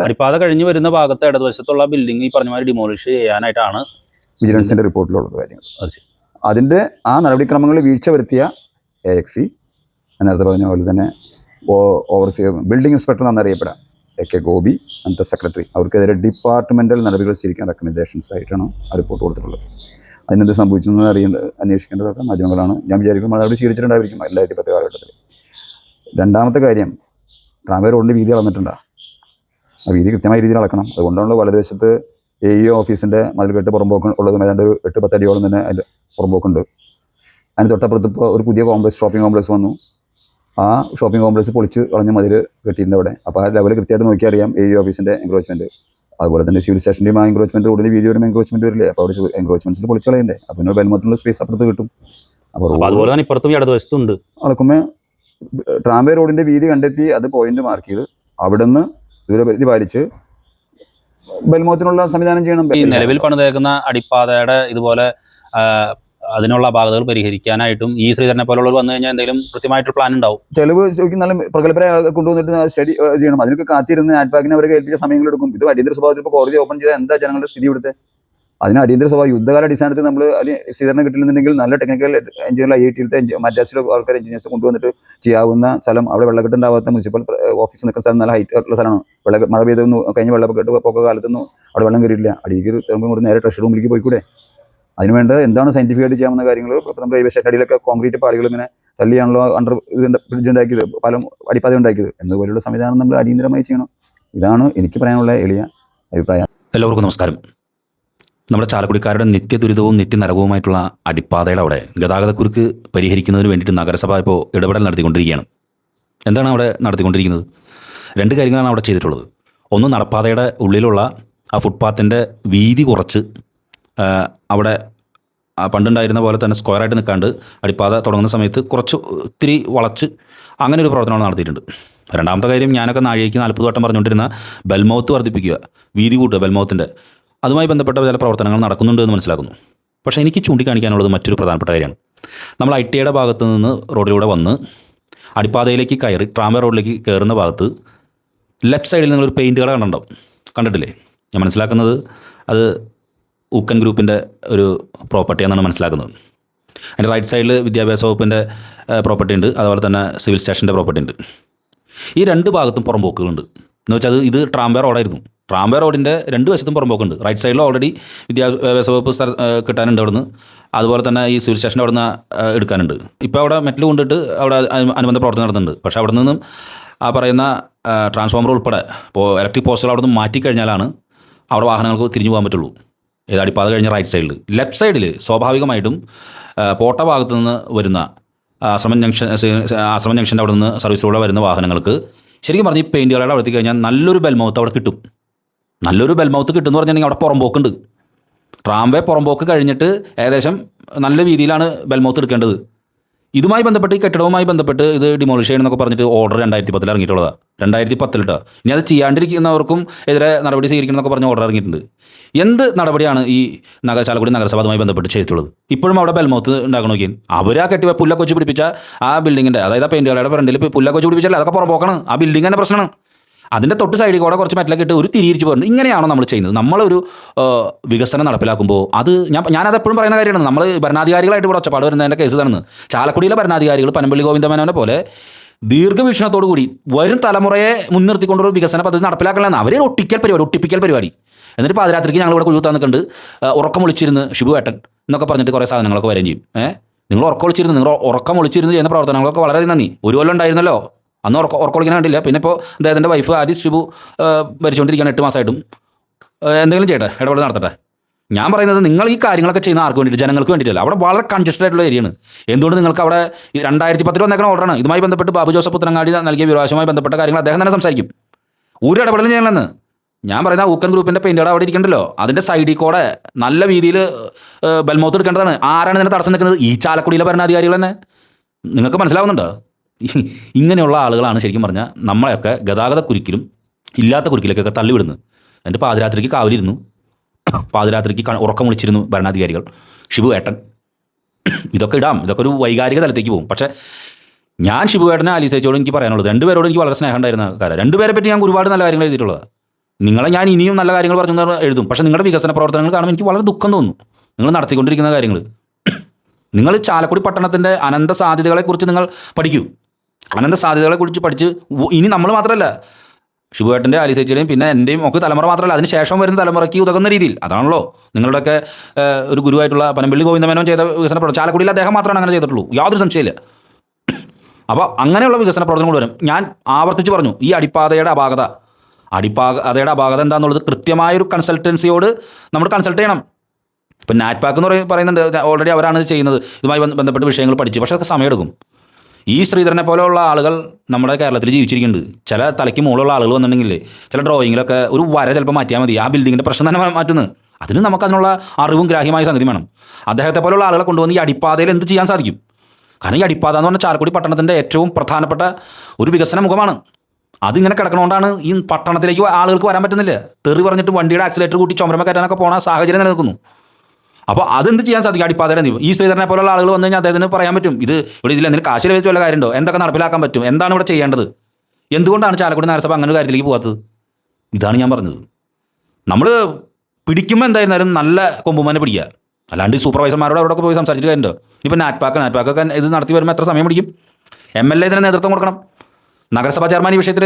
അടിപ്പാത കഴിഞ്ഞ് വരുന്ന ഭാഗത്ത് ഇടതുവശത്തുള്ള ബിൽഡിംഗ് ഈ പറഞ്ഞ മാതിരി ഡിമോളിഷ് ചെയ്യാനായിട്ടാണ് വിജിലൻസിന്റെ റിപ്പോർട്ടിലുള്ള കാര്യങ്ങൾ. അതിന്റെ ആ നടപടിക്രമങ്ങളിൽ വീഴ്ച വരുത്തിയ AXC, നേരത്തെ പറഞ്ഞ പോലെ തന്നെ ഓവർസിയർ ബിൽഡിംഗ് ഇൻസ്പെക്ടർ എന്നറിയപ്പെടാം AK ഗോപി അന്നത്തെ സെക്രട്ടറി, അവർക്കെതിരെ ഡിപ്പാർട്ട്മെന്റൽ നടപടികൾ സ്വീകരിക്കാൻ റെക്കമെൻഡേഷൻസ് ആയിട്ടാണ് ആ റിപ്പോർട്ട് കൊടുത്തിട്ടുള്ളത്. അതിനെന്ത് സംഭവിച്ചെന്ന് അന്വേഷിക്കേണ്ടതൊക്കെ മാധ്യമങ്ങളാണ്. ഞാൻ വിചാരിക്കും നടപടി സ്വീകരിച്ചിട്ടുണ്ടായിരിക്കും 2010 കാലഘട്ടത്തിൽ. രണ്ടാമത്തെ കാര്യം, ട്രാംവേ റോഡിൻ്റെ വീതി അളന്നിട്ടുണ്ടോ? ആ വീതി കൃത്യമായ രീതിയിൽ അളക്കണം. അതുകൊണ്ടാണല്ലോ വലതുവശത്ത് AEO ഓഫീസിൻ്റെ മതിൽക്കെട്ട് പുറമ്പോക്ക് ഉള്ളത്. ഏതാണ്ട് ഒരു 8-10 അടിയോളം തന്നെ അതിൽ പുറമ്പോക്കുണ്ട്. അതിന് തൊട്ടപ്പുറത്ത് ഇപ്പോൾ ഒരു പുതിയ ഷോപ്പിംഗ് കോംപ്ലക്സ് വന്നു. ആ ഷോപ്പിംഗ് കോംപ്ലക്സ് പൊളിച്ച് കളഞ്ഞ മതിൽ കെട്ടിയിട്ടുണ്ട് അവിടെ. അപ്പോൾ ആ ലെവൽ കൃത്യമായിട്ട് നോക്കിയാൽ അറിയാം AEO ഓഫീസിൻ്റെ എൻക്രോച്ച്മെൻറ്റ്. അതുപോലെ തന്നെ സിവിൽ സ്റ്റേഷൻ്റെയും ആ എൻക്രോച്ച്മെൻറ്റ് റോഡിന് വീതി വരുമ്പോൾ എൻക്രോച്ച്മെൻറ്റ് വരില്ലേ? അപ്പോൾ അവിടെ എൻക്രോച്ച്മെൻറ്റ്സിൽ പൊളിച്ച് കളയണ്ടേ? അപ്പോൾ പിന്നെ ബെൽമത്തിലുള്ള സ്പേസ് അപ്പുറത്ത് കിട്ടും. അപ്പോൾ അതുപോലെ തന്നെ ഇപ്പുറത്തും ഇടതുവശത്തുണ്ട്. അളക്കുമ്പോൾ ട്രാംവേ റോഡിൻ്റെ വീതി കണ്ടെത്തി അത് പോയിന്റ് മാർക്ക് ചെയ്ത് അവിടെ നിന്ന് ദൂരപരിധി പാലിച്ച് ബെൽമോത്തിനുള്ള സംവിധാനം ചെയ്യണം. ഈ നിലവിൽ പണിതേക്കുന്ന അടിപ്പാതയുടെ ഇതുപോലെ അതിനുള്ള അപാകതകൾ പരിഹരിക്കാനായിട്ടും ഈ ശ്രീധരനെ പോലുള്ളവർ വന്നു കഴിഞ്ഞാൽ എന്തെങ്കിലും കൃത്യമായിട്ട് പ്ലാൻ ഉണ്ടാവും. ചെലവ് നല്ല പ്രഗത്ഭരെ കൊണ്ടുവന്നിട്ട് സ്റ്റഡി ചെയ്യണം. അതിനൊക്കെ കാത്തിരുന്ന് ആറ്റ്പാക്കിനെ അവരെ ഏൽപ്പിച്ച സമയങ്ങളെടുക്കും. ഇത് അടിയന്തര സ്വഭാവത്തിൽ ഇപ്പോൾ കോടതി ഓപ്പൺ ചെയ്താൽ എന്താ ജനങ്ങളുടെ സ്ഥിതി ഇവിടുത്തെ? അതിന് അടിയന്തര സ്വഭാവം യുദ്ധകാല അടിസ്ഥാനത്തിൽ നമ്മൾ അല്ലെങ്കിൽ ശ്രീധരനെ കിട്ടില്ലെന്നുണ്ടെങ്കിൽ നല്ല ടെക്നിക്കൽ എഞ്ചിനീയർ IIT-യിലത്തെ മദ്രാസിലെ ആൾക്കാർ എഞ്ചിനീയേഴ്സ് കൊണ്ടുവന്നിട്ട് ചെയ്യാവുന്ന സ്ഥലം, അവിടെ വെള്ളക്കെട്ടുണ്ടാവാത്ത മുനിസിപ്പൽ ഓഫീസ് നിൽക്കുന്ന സ്ഥലം നല്ല ഹൈറ്റ് ഉള്ള സ്ഥലമാണ്. മഴ പെയ്തൊന്നും കഴിഞ്ഞ വെള്ളപ്പൊക്ക കാലത്തൊന്നും അവിടെ വെള്ളം കയറിയില്ല. അടിയിൽ കൂടി നേരെ ട്രഷർ റൂമിലേക്ക് പോയിക്കൂടെ? അതിനുവേണ്ട എന്താണ് സയന്റിഫിക്കായിട്ട് ചെയ്യാവുന്ന കാര്യങ്ങൾ? ഇപ്പോൾ നമ്മൾ റെയിൽവേ സ്റ്റേഷൻ അടിയിലൊക്കെ കോൺക്രീറ്റ് പാളികൾ ഇങ്ങനെ തള്ളിയാണല്ലോ ബ്രിഡ്ജ് ഉണ്ടാക്കിയത്, പാലം അടിപ്പാത ഉണ്ടാക്കിയത്. എന്നതുപോലുള്ള സംവിധാനം നമ്മൾ അടിയന്തരമായി ചെയ്യണം. ഇതാണ് എനിക്ക് പറയാനുള്ള എളിയ അഭിപ്രായം. എല്ലാവർക്കും നമസ്കാരം. നമ്മുടെ ചാലക്കുടിക്കാരുടെ നിത്യദുരിതവും നിത്യനരകവുമായിട്ടുള്ള അടിപ്പാതയുടെ അവിടെ ഗതാഗതക്കുരുക്ക് പരിഹരിക്കുന്നതിന് വേണ്ടിയിട്ട് നഗരസഭ ഇപ്പോൾ ഇടപെടൽ നടത്തിക്കൊണ്ടിരിക്കുകയാണ്. എന്താണ് അവിടെ നടത്തിക്കൊണ്ടിരിക്കുന്നത്? 2 കാര്യങ്ങളാണ് അവിടെ ചെയ്തിട്ടുള്ളത്. ഒന്ന്, നടപ്പാതയുടെ ഉള്ളിലുള്ള ആ ഫുട്പാത്തിൻ്റെ വീതി കുറച്ച് അവിടെ പണ്ടുണ്ടായിരുന്ന പോലെ തന്നെ സ്ക്വയറായിട്ട് നിൽക്കാണ്ട് അടിപ്പാത തുടങ്ങുന്ന സമയത്ത് കുറച്ച് ഒത്തിരി വളച്ച് അങ്ങനെ ഒരു പ്രവർത്തനം നടത്തിയിട്ടുണ്ട്. രണ്ടാമത്തെ കാര്യം, ഞാനൊക്കെ നാഴികയ്ക്ക് 40 വട്ടം പറഞ്ഞുകൊണ്ടിരുന്ന ബെൽമൗത്ത് വർദ്ധിപ്പിക്കുക, വീതി കൂട്ടുക ബെൽമൗത്തിൻ്റെ, അതുമായി ബന്ധപ്പെട്ട ചില പ്രവർത്തനങ്ങൾ നടക്കുന്നുണ്ട് എന്ന് മനസ്സിലാക്കുന്നു. പക്ഷേ എനിക്ക് ചൂണ്ടിക്കാണിക്കാനുള്ളത് മറ്റൊരു പ്രധാനപ്പെട്ട കാര്യമാണ്. നമ്മൾ ITയുടെ ഭാഗത്ത് നിന്ന് റോഡിലൂടെ വന്ന് അടിപ്പാതയിലേക്ക് കയറി ട്രാംവേ റോഡിലേക്ക് കയറുന്ന ഭാഗത്ത് ലെഫ്റ്റ് സൈഡിൽ നിങ്ങളൊരു പെയിൻറ്റ് കട കണ്ടിട്ടില്ലേ? ഞാൻ മനസ്സിലാക്കുന്നത് അത് ഊക്കൻ ഗ്രൂപ്പിൻ്റെ ഒരു പ്രോപ്പർട്ടിയാണെന്നാണ് മനസ്സിലാക്കുന്നത്. അതിൻ്റെ റൈറ്റ് സൈഡിൽ വിദ്യാഭ്യാസ വകുപ്പിൻ്റെ പ്രോപ്പർട്ടി ഉണ്ട്, അതുപോലെ തന്നെ സിവിൽ സ്റ്റേഷൻ്റെ പ്രോപ്പർട്ടി ഉണ്ട്. ഈ 2 ഭാഗത്തും പുറമ്പോക്കുകളുണ്ട്. എന്ന് വെച്ചാൽ ഇത് ട്രാംവേ റോഡായിരുന്നു. ട്രാംവേ റോഡിൻ്റെ 2 വശത്തും പുറമ്പോക്കുണ്ട്. റൈറ്റ് സൈഡിൽ ഓൾറെഡി വിദ്യാഭ്യാസ വകുപ്പ് കിട്ടാനുണ്ട് അവിടെ നിന്ന്, അതുപോലെ തന്നെ ഈ സിവിൽ സ്റ്റേഷൻ്റെ അവിടെ നിന്ന് എടുക്കാനുണ്ട്. ഇപ്പോൾ അവിടെ മെറ്റൽ കൊണ്ടിട്ട് അവിടെ അനുബന്ധ പ്രവർത്തനം നടത്തുന്നുണ്ട്. പക്ഷേ അവിടെ നിന്നും ആ പറയുന്ന ട്രാൻസ്ഫോമർ ഉൾപ്പെടെ ഇലക്ട്രിക് പോസ്റ്റുകൾ അവിടെ നിന്ന് മാറ്റിക്കഴിഞ്ഞാലാണ് അവിടെ വാഹനങ്ങൾക്ക് തിരിഞ്ഞു പോകാൻ പറ്റുള്ളൂ. അടിപ്പാത കഴിഞ്ഞ റൈറ്റ് സൈഡിൽ. ലെഫ്റ്റ് സൈഡിൽ സ്വാഭാവികമായിട്ടും പോട്ട ഭാഗത്തു നിന്ന് വരുന്ന ആശ്രമം ജംഗ്ഷൻ്റെ അവിടെ നിന്ന് സർവീസിലൂടെ വരുന്ന വാഹനങ്ങൾക്ക് ശരിക്കും പറഞ്ഞ് ഈ പെയിൻറ്റ് കടയുടെ അവിടെ എത്തിക്കഴിഞ്ഞാൽ നല്ലൊരു ബെൽമൗത്ത് അവിടെ കിട്ടും. നല്ലൊരു ബെൽമൗത്ത് കിട്ടും എന്ന് പറഞ്ഞിട്ടുണ്ടെങ്കിൽ അവിടെ പുറമ്പോക്കുണ്ട്. ട്രാംവേ പുറമ്പോക്ക് കഴിഞ്ഞിട്ട് ഏകദേശം നല്ല രീതിയിലാണ് ബെൽമൗത്ത് എടുക്കേണ്ടത്. ഇതുമായി ബന്ധപ്പെട്ട് ഈ കെട്ടിടവുമായി ബന്ധപ്പെട്ട് ഇത് ഡിമോളിഷ് ചെയ്യണമെന്നൊക്കെ പറഞ്ഞിട്ട് ഓർഡർ 2010 ഇറങ്ങിയിട്ടുള്ളതാണ്. 2010 കേട്ടോ. ഇനി അത് ചെയ്യാണ്ടിരിക്കുന്നവർക്കും എതിരെ നടപടി സ്വീകരിക്കണമെന്നൊക്കെ പറഞ്ഞ് ഓർഡർ ഇറങ്ങിയിട്ടുണ്ട്. എന്ത് നടപടിയാണ് ഈ ചാലക്കുടി നഗരസഭ അതുമായി ബന്ധപ്പെട്ട് ചെയ്തിട്ടുള്ളത്? ഇപ്പോഴും അവിടെ ബെൽമൗത്ത് ഉണ്ടാക്കണം നോക്കിയാൽ അവർ ആ കെട്ടി പുല്ലൊക്കെ വെച്ച് പിടിപ്പിച്ച ആ ബിൽഡിങ്ങിൻ്റെ, അതായത് ആ പെയിൻറ്റ് കടയുടെ ഫ്രണ്ടിൽ പുല്ലൊക്കെ വെച്ച് പിടിപ്പിച്ചാൽ അതൊക്കെ പുറമ്പോക്കാണ്. ആ ബിൽഡിംഗ് തന്നെ പ്രശ്നമാണ്. അതിൻ്റെ തൊട്ട് സൈഡിൽ കൂടെ കുറച്ച് മെറ്റലൊക്കെ ഇട്ട് ഒരു തിരിച്ചു പോകുന്നത്. ഇങ്ങനെയാണോ നമ്മൾ ചെയ്യുന്നത്? നമ്മളൊരു വികസനം നടപ്പിലാക്കുമ്പോൾ അത് ഞാനതെപ്പോഴും പറയുന്ന കാര്യമാണ്. നമ്മൾ ഭരണാധികാരികളായിട്ട് ഇവിടെ ഒച്ചപ്പാട് വരുന്നതിൻ്റെ കേസ് ഇതാണെന്ന്. ചാലക്കുടിയിലെ ഭരണാധികാരികൾ പനമ്പള്ളി ഗോവിന്ദമേനോനെ പോലെ ദീർഘവീക്ഷണത്തോടു കൂടി വരും തലമുറയെ മുൻനിർത്തിക്കൊണ്ടൊരു വികസന പദ്ധതി നടപ്പിലാക്കണമെന്ന് അവരെ ഒട്ടിപ്പിക്കൽ പരിപാടി. എന്നിട്ട് പാതിരാത്രിക്ക് ഞങ്ങൾ ഇവിടെ കുഴുത്താൻ നിൽക്കുന്നുണ്ട്. ഉറക്കം ഒളിച്ചിരുന്ന് ഷിബു ഏട്ടൻ എന്നൊക്കെ പറഞ്ഞിട്ട് കുറേ സാധനങ്ങളൊക്കെ വരും ചെയ്യും. നിങ്ങൾ ഉറക്കം ഒളിച്ചിരുന്ന് ചെയ്യുന്ന പ്രവർത്തനങ്ങളൊക്കെ വളരെ നന്ദി. ഒരു കൊല്ലം ഉണ്ടായിരുന്നല്ലോ, അന്ന് ഉറക്കൊളിക്കാൻ കണ്ടില്ല. പിന്നെ ഇപ്പോൾ അദ്ദേഹത്തിൻ്റെ വൈഫ് ആദിസ് ഷിബു ഭരിച്ചുകൊണ്ടിരിക്കുകയാണ് 8 മാസമായിട്ടും. എന്തെങ്കിലും ചെയ്യട്ടെ, ഇടപെടൽ നടത്തട്ടെ. ഞാൻ പറയുന്നത് നിങ്ങൾ ഈ കാര്യങ്ങളൊക്കെ ചെയ്യുന്ന ആർക്ക് വേണ്ടിയിട്ട്? ജനങ്ങൾക്ക് വേണ്ടിയിട്ടല്ല. അവിടെ വളരെ കൺജസ്റ്റഡ് ആയിട്ടുള്ള ഏരിയയാണ്. എന്തുകൊണ്ട് നിങ്ങൾക്ക് അവിടെ 2010 വന്നേക്കുന്ന ഓർഡറാണ്. ഇതുമായി ബന്ധപ്പെട്ട് ബാബു ജോസഫ് പുത്തനങ്ങാടി നൽകിയ വിവരാശവുമായി ബന്ധപ്പെട്ട കാര്യങ്ങൾ അദ്ദേഹം തന്നെ സംസാരിക്കും. ഒരു ഇടപെടലും ചെയ്യണമെന്ന് ഞാൻ പറയുന്ന ഊക്കൻ ഗ്രൂപ്പിൻ്റെ പെയിൻ്റ് കട അവിടെ ഇരിക്കണ്ടല്ലോ, അതിൻ്റെ സൈഡിൽ കൂടെ നല്ല രീതിയിൽ ബെൽമൗത്ത് എടുക്കേണ്ടതാണ്. ആരാണ് ഇതിനെ തടസ്സം നിൽക്കുന്നത്? ഈ ചാലക്കുടിയിലെ ഭരണാധികാരികൾ തന്നെ. നിങ്ങൾക്ക് മനസ്സിലാവുന്നുണ്ടോ? ഇങ്ങനെയുള്ള ആളുകളാണ് ശരിക്കും പറഞ്ഞാൽ നമ്മളെയൊക്കെ ഗതാഗത കുരുക്കിലും ഇല്ലാത്ത കുരുക്കിലേക്കൊക്കെ തള്ളിവിടുന്നത്. എന്നിട്ട് പാതിരാത്രിക്ക് കാവലിരുന്നു, പാതിരാത്രിക്ക് ഉറക്കം വിളിച്ചിരുന്നു ഭരണാധികാരികൾ, ഷിബു ഏട്ടൻ. ഇതൊക്കെ ഒരു വൈകാരിക തലത്തേക്ക് പോകും. പക്ഷേ ഞാൻ ഷിബു ഏട്ടനെ ആലീസേച്ചോടും എനിക്ക് പറയാനുള്ളത്, 2 പേരോടും എനിക്ക് വളരെ സ്നേഹം ഉണ്ടായിരുന്ന കാര്യം. 2 പേരെ പറ്റി ഞാൻ ഒരുപാട് നല്ല കാര്യങ്ങൾ എഴുതിയിട്ടുള്ളത്. നിങ്ങളെ ഞാൻ ഇനിയും നല്ല കാര്യങ്ങൾ പറഞ്ഞു എഴുതും. പക്ഷേ നിങ്ങളുടെ വികസന പ്രവർത്തനങ്ങൾ കാണുമ്പോൾ എനിക്ക് വളരെ ദുഃഖം തോന്നുന്നു. നിങ്ങൾ നടത്തിക്കൊണ്ടിരിക്കുന്ന കാര്യങ്ങൾ. നിങ്ങൾ ചാലക്കുടി പട്ടണത്തിൻ്റെ അനന്ത സാധ്യതകളെക്കുറിച്ച് നിങ്ങൾ പഠിക്കൂ. അനന്ത സാധ്യതകളെക്കുറിച്ച് പഠിച്ച് ഇനി നമ്മൾ മാത്രമല്ല, ഷിബുവേട്ടൻ്റെ, ആലിസേച്ചിയുടെയും പിന്നെ എൻ്റെയും ഒക്കെ തലമുറ മാത്രമല്ല, അതിന് ശേഷം വരുന്ന തലമുറയ്ക്ക് ഉതകുന്ന രീതിയിൽ, അതാണല്ലോ നിങ്ങളുടെയൊക്കെ ഒരു ഗുരുവായിട്ടുള്ള പനമ്പള്ളി ഗോവിന്ദമേനോൻ ചെയ്ത വികസന പ്രവർത്തനം. ചാലക്കുടിയിൽ അദ്ദേഹം മാത്രമാണ് അങ്ങനെ ചെയ്തിട്ടുള്ളൂ, യാതൊരു സംശയമില്ല. അപ്പോൾ അങ്ങനെയുള്ള വികസന പ്രവർത്തനങ്ങൾ വരും. ഞാൻ ആവർത്തിച്ച് പറഞ്ഞു, ഈ അടിപ്പാതയുടെ അപാകത എന്താണെന്നുള്ളത് കൃത്യമായൊരു കൺസൾട്ടൻസിയോട് നമ്മൾ കൺസൾട്ട് ചെയ്യണം. ഇപ്പം നാറ്റ്പാക്ക് എന്ന് പറയുന്നുണ്ട്, ഓൾറെഡി അവരാണ് ഇത് ചെയ്യുന്നത്, ഇതുമായി ബന്ധപ്പെട്ട് വിഷയങ്ങൾ പഠിച്ച്. പക്ഷേ അതൊക്കെ സമയമെടുക്കും. ഈ ശ്രീധരനെ പോലെയുള്ള ആളുകൾ നമ്മുടെ കേരളത്തിൽ ജീവിച്ചിരിക്കുന്നുണ്ട്. ചില തലയ്ക്ക് മുകളിലുള്ള ആളുകൾ വന്നിട്ടുണ്ടെങ്കിൽ ചില ഡ്രോയിങ്ങിലൊക്കെ ഒരു വര ചിലപ്പോൾ മാറ്റിയാൽ മതി, ആ ബിൽഡിങ്ങിൻ്റെ പ്രശ്നം തന്നെ മാറ്റുന്നത്. അതിന് നമുക്കതിനുള്ള അറിവും ഗ്രാഹ്യമായ സംഗതി വേണം. അദ്ദേഹത്തെ പോലെയുള്ള ആളുകളെ കൊണ്ടുവന്ന് ഈ അടിപ്പാതയിൽ എന്ത് ചെയ്യാൻ സാധിക്കും? കാരണം ഈ അടിപ്പാത എന്ന് പറഞ്ഞാൽ ചാലക്കുടി പട്ടണത്തിൻ്റെ ഏറ്റവും പ്രധാനപ്പെട്ട ഒരു വികസന മുഖമാണ്. അതിങ്ങനെ കിടക്കണോണ്ടാണ് ഈ പട്ടണത്തിലേക്ക് ആളുകൾക്ക് വരാൻ പറ്റുന്നില്ല. തെറി പറഞ്ഞിട്ട് വണ്ടിയുടെ ആക്സിലേറ്റർ കൂട്ടി ചുമരമ കയറ്റാനൊക്കെ പോണ സാഹചര്യം നിലനിൽക്കുന്നു. അപ്പോൾ അതെന്ത് ചെയ്യാൻ സാധിക്കും? അടിപ്പാതയുടെ എന്ത് ഈ ശ്രീധരനെ പോലുള്ള ആളുകൾ വന്നു കഴിഞ്ഞാൽ അദ്ദേഹത്തിന് പറയാൻ പറ്റും, ഇതിൽ എന്തെങ്കിലും കാശിൽ വെച്ച് വല്ല കാര്യമുണ്ടോ, എന്തൊക്കെ നടപ്പിലാക്കാൻ പറ്റും, എന്താണ് ഇവിടെ ചെയ്യേണ്ടത്, എന്തുകൊണ്ടാണ് ചാലക്കുടി നഗരസഭ അങ്ങനെ ഒരു കാര്യത്തിലേക്ക് പോകാത്തത്? ഇതാണ് ഞാൻ പറഞ്ഞത്. നമ്മൾ പിടിക്കുമ്പോൾ എന്തായിരുന്നാലും നല്ല കൊമ്പുമാനെ പിടിക്കുക, അല്ലാണ്ട് സൂപ്പർവൈസർമാരോട് അവിടെയൊക്കെ പോയി സംസാരിച്ചിട്ട് കാര്യമുണ്ടോ? ഇപ്പോൾ നാറ്റ്പാക്കൊക്കെ ഇത് നടത്തി വരുമ്പോൾ എത്ര സമയം പിടിക്കും? MLA ഇതിന് നേതൃത്വം കൊടുക്കണം, നഗരസഭാ ചെയർമാൻ ഈ വിഷയത്തിൽ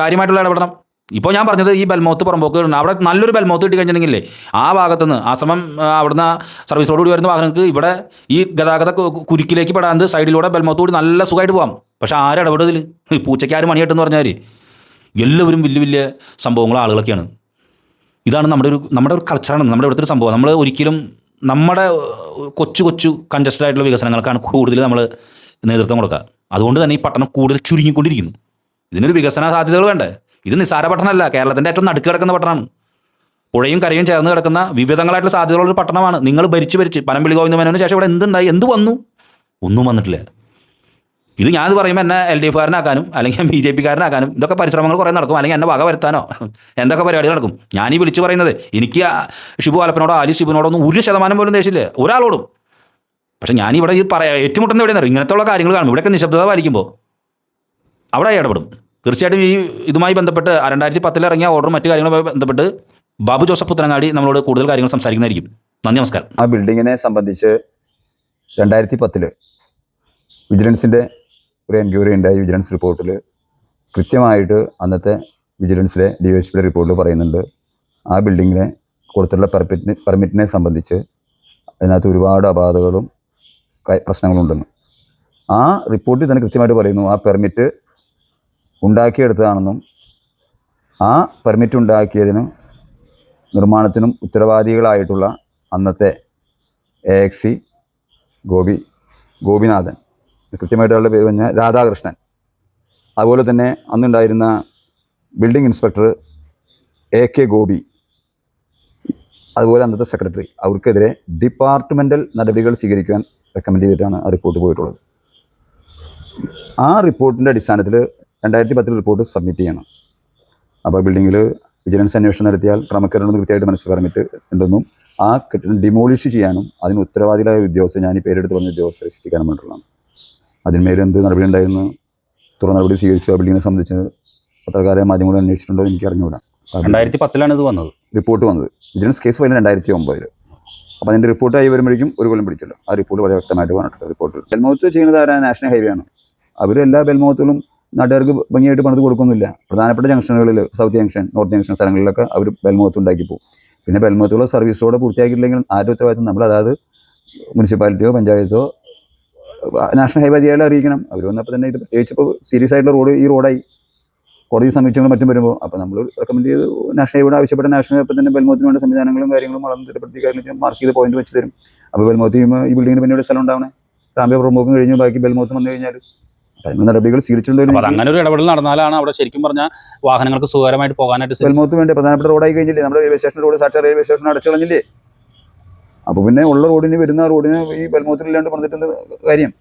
കാര്യമായിട്ടുള്ള ഇടപെടണം. ഇപ്പോൾ ഞാൻ പറഞ്ഞത് ഈ ബെൽമൗത്ത് പുറമ്പോക്ക് അവിടെ നല്ലൊരു ബെൽമൗത്ത് കിട്ടി കഴിഞ്ഞിട്ടുണ്ടെങ്കിലേ ആ ഭാഗത്തുനിന്ന് ആശ്രമം അവിടുന്ന് സർവീസോട് കൂടി വരുന്ന വാഹനങ്ങൾക്ക് ഇവിടെ ഈ ഗതാഗത കുരുക്കിലേക്ക് പെടാണ്ട് സൈഡിലൂടെ ബെൽമൗത്ത് കൂടി നല്ല സുഖമായിട്ട് പോകാം. പക്ഷേ ആരിടപെടതിൽ? പൂച്ചയ്ക്ക് ആര് മണിയെട്ടെന്ന് പറഞ്ഞാൽ എല്ലാവരും വലിയ വലിയ സംഭവങ്ങൾ ആളുകളൊക്കെയാണ്. ഇതാണ് നമ്മുടെ ഒരു കൾച്ചറാണ്, നമ്മുടെ ഇവിടുത്തെ ഒരു സംഭവം. നമ്മൾ ഒരിക്കലും നമ്മുടെ കൊച്ചു കൺജസ്റ്റഡ് ആയിട്ടുള്ള വികസനങ്ങൾക്കാണ് കൂടുതൽ നമ്മൾ നേതൃത്വം കൊടുക്കുക. അതുകൊണ്ട് തന്നെ ഈ പട്ടണം കൂടുതൽ ചുരുങ്ങിക്കൊണ്ടിരിക്കുന്നു. ഇതിനൊരു വികസന സാധ്യതകൾ വേണ്ടേ? ഇത് നിസ്സാര പട്ടണമല്ല, കേരളത്തിൻ്റെ ഏറ്റവും നടുക്ക് കിടക്കുന്ന പട്ടണമാണ്. പുഴയും കരയും ചേർന്ന് കിടക്കുന്ന വിവിധങ്ങളായിട്ടുള്ള സാധ്യതകളുള്ളൊരു പട്ടണമാണ്. നിങ്ങൾ ഭരിച്ച് പനമ്പള്ളി ഗോവിന്ദമേനോന് ശേഷം ഇവിടെ എന്തുണ്ടായി, എന്ത് വന്നു? ഒന്നും വന്നിട്ടില്ല. ഇത് ഞാനത് പറയുമ്പോൾ എന്നെ LDF-കാരനാക്കാനും അല്ലെങ്കിൽ BJP-കാരനാക്കാനും ഇതൊക്കെ പരിശ്രമങ്ങൾ കുറേ നടക്കും, അല്ലെങ്കിൽ എന്നെ വക വരുത്താനോ എന്തൊക്കെ പരിപാടികൾ നടക്കും. ഞാനീ വിളിച്ച് പറയുന്നത്, എനിക്ക് ഷിബു ആലപ്പനോടോ ആലി ഷിബുനോടൊന്നും 1% പോലും ദേഷ്യമില്ല ഒരാളോടും. പക്ഷേ ഞാനിവിടെ ഈ ഏറ്റുമുട്ടുന്ന എവിടെയെന്ന് ഇങ്ങനത്തെ ഉള്ള കാര്യങ്ങൾ കാണും. ഇവിടെയൊക്കെ നിശബ്ദത പാലിക്കുമ്പോൾ അവിടെ ഇടപെടും. തീർച്ചയായിട്ടും ഇതുമായി ബന്ധപ്പെട്ട് 2010 ഇറങ്ങിയ ഓർഡറും മറ്റു കാര്യങ്ങളുമായി ബന്ധപ്പെട്ട് ബാബു ജോസഫ് പുത്തനങ്ങാടി നമ്മളോട് കൂടുതൽ കാര്യങ്ങൾ സംസാരിക്കുന്നതായിരിക്കും. നന്ദി, നമസ്കാരം. ആ ബിൽഡിങ്ങിനെ സംബന്ധിച്ച് 2010 വിജിലൻസിൻ്റെ ഒരു എൻക്വയറി ഉണ്ടായി. വിജിലൻസ് റിപ്പോർട്ടിൽ കൃത്യമായിട്ട് അന്നത്തെ വിജിലൻസിലെ DSP റിപ്പോർട്ടിൽ പറയുന്നുണ്ട്, ആ ബിൽഡിങ്ങിനെ കൊടുത്തുള്ള പെർമിറ്റിനെ സംബന്ധിച്ച് അതിനകത്ത് ഒരുപാട് അപാകതകളും പ്രശ്നങ്ങളുണ്ടെന്ന്. ആ റിപ്പോർട്ടിൽ തന്നെ കൃത്യമായിട്ട് പറയുന്നു, ആ പെർമിറ്റ് ഉണ്ടാക്കിയെടുത്തതാണെന്നും ആ പെർമിറ്റ് ഉണ്ടാക്കിയതിനും നിർമ്മാണത്തിനും ഉത്തരവാദികളായിട്ടുള്ള അന്നത്തെ AXC ഗോപിനാഥൻ, കൃത്യമായിട്ടുള്ള പേര് പറഞ്ഞാൽ രാധാകൃഷ്ണൻ, അതുപോലെ തന്നെ അന്നുണ്ടായിരുന്ന ബിൽഡിംഗ് ഇൻസ്പെക്ടർ AK ഗോപി, അതുപോലെ അന്നത്തെ സെക്രട്ടറി, അവർക്കെതിരെ ഡിപ്പാർട്ട്മെൻ്റൽ നടപടികൾ സ്വീകരിക്കാൻ റെക്കമെൻഡ് ചെയ്തിട്ടാണ് ആ റിപ്പോർട്ട് പോയിട്ടുള്ളത്. ആ റിപ്പോർട്ടിൻ്റെ അടിസ്ഥാനത്തിൽ 2010 റിപ്പോർട്ട് സബ്മിറ്റ് ചെയ്യണം. അപ്പോൾ ബിൽഡിങ്ങിൽ വിജിലൻസ് അന്വേഷണം നടത്തിയാൽ ക്രമക്കേടുണ്ടെന്ന് കൃത്യമായിട്ട് മനസ്സിൽ പറഞ്ഞിട്ട് ഉണ്ടെന്നും ആ കെട്ടിടം ഡിമോളിഷ് ചെയ്യാനും അതിന് ഉത്തരവാദികളായ ഉദ്യോഗസ്ഥർ, ഞാൻ ഈ പേരെടുത്ത് പറഞ്ഞ ഉദ്യോഗസ്ഥരെ ശിക്ഷിക്കാനും വേണ്ടിയിട്ടുള്ളതാണ്. അതിന്മേൽ എന്ത് നടപടി ഉണ്ടായിരുന്നു, തുറ നടപടി സ്വീകരിച്ചു. ആ ബിൽഡിങ്ങിനെ സംബന്ധിച്ച് പത്രക്കാരെ മാധ്യമങ്ങൾ അന്വേഷിച്ചിട്ടുണ്ടോ എനിക്ക് അറിഞ്ഞുകൂടാ. 2010 ഇത് വന്നത്, റിപ്പോർട്ട് വന്നത്. Vigilance case file 2009. അപ്പോൾ അതിൻ്റെ റിപ്പോർട്ടായി വരുമ്പോഴേക്കും ഒരു കൊല്ലം പിടിച്ചല്ലോ. ആ റിപ്പോർട്ട് വളരെ വ്യക്തമായിട്ട് പറഞ്ഞിട്ടുണ്ട്. റിപ്പോർട്ട് ബെൽമൗത്ത് ചെയ്യുന്നത് ആരാ? നാഷണൽ ഹൈവേ ആണ്. അവർ എല്ലാ ബെൽമൗത്തുകളും നാട്ടുകാർക്ക് ഭംഗിയായിട്ട് പണിത് കൊടുക്കുന്നില്ല. പ്രധാനപ്പെട്ട ജംഗ്ഷനുകളിൽ, സൗത്ത് ജംഗ്ഷൻ, നോർത്ത് ജംഗ്ഷൻ സ്ഥലങ്ങളിലൊക്കെ അവർ ബെൽമൗത്ത് ഉണ്ടാക്കി പോകും. പിന്നെ ബെൽമൗത്തുള്ള സർവീസ് റോഡ് പൂർത്തിയാക്കിയില്ലെങ്കിൽ ആരുടെ ഉത്തരവാദിത്തം? നമ്മൾ, അതായത് മുനിസിപ്പാലിറ്റിയോ പഞ്ചായത്തോ നാഷണൽ ഹൈവേ അധികാരികളെ അറിയിക്കണം. അവർ വന്നപ്പോൾ തന്നെ ഇത് പ്രത്യേകിച്ച് ഇപ്പോൾ സീരിയസ് ആയിട്ടുള്ള റോഡ് ഈ റോഡായി കോടതി സമീക്ഷകളും മറ്റും വരുമ്പോൾ അപ്പോൾ നമ്മൾ റെക്കമെൻഡ് ചെയ്ത് നാഷണൽ ഹൈവേ ആവശ്യപ്പെട്ട നാഷണൽ ഹൈവേ തന്നെ ബെൽമൗത്തിന് വേണ്ട സംവിധാനങ്ങളും കാര്യങ്ങളും വളർന്ന് തിരുപ്പതി കാര്യങ്ങളും മാർക്ക് ചെയ്ത് പോയിന്റ് വെച്ച് തരും. അപ്പോൾ ബെൽമൗത്ത് ചെയ്യുമ്പോൾ ഈ ബിൽഡിങ്ങിന് പിന്നെ സ്ഥലം ഉണ്ടാവണേ. റാംബേ പ്രമുഖം കഴിഞ്ഞു ബാക്കി ബെൽമൗത്ത് വന്നു കഴിഞ്ഞാൽ അതിന് നടപടികൾ സ്വീകരിച്ചിട്ടുണ്ടോ? അങ്ങനെ ഒരു ഇടപെടൽ നടന്നാലാണ് അവിടെ ശരിക്കും പറഞ്ഞാൽ വാഹനങ്ങൾക്ക് സുഖകരമായിട്ട് പോകാനായിട്ട്. ബെൽമൗത്ത് വേണ്ടി പ്രധാനപ്പെട്ട റോഡായി കഴിഞ്ഞില്ലേ, നമ്മുടെ റെയിൽവേ സ്റ്റേഷൻ റോഡ്, സാക്ഷാ റെയിൽവേ സ്റ്റേഷൻ അടച്ചു കളഞ്ഞില്ലേ? അപ്പോൾ പിന്നെ ഉള്ള റോഡിന്, വരുന്ന റോഡിന് ഈ ബെൽമൗത്തിലില്ലാണ്ട് പറഞ്ഞിട്ട് കാര്യം.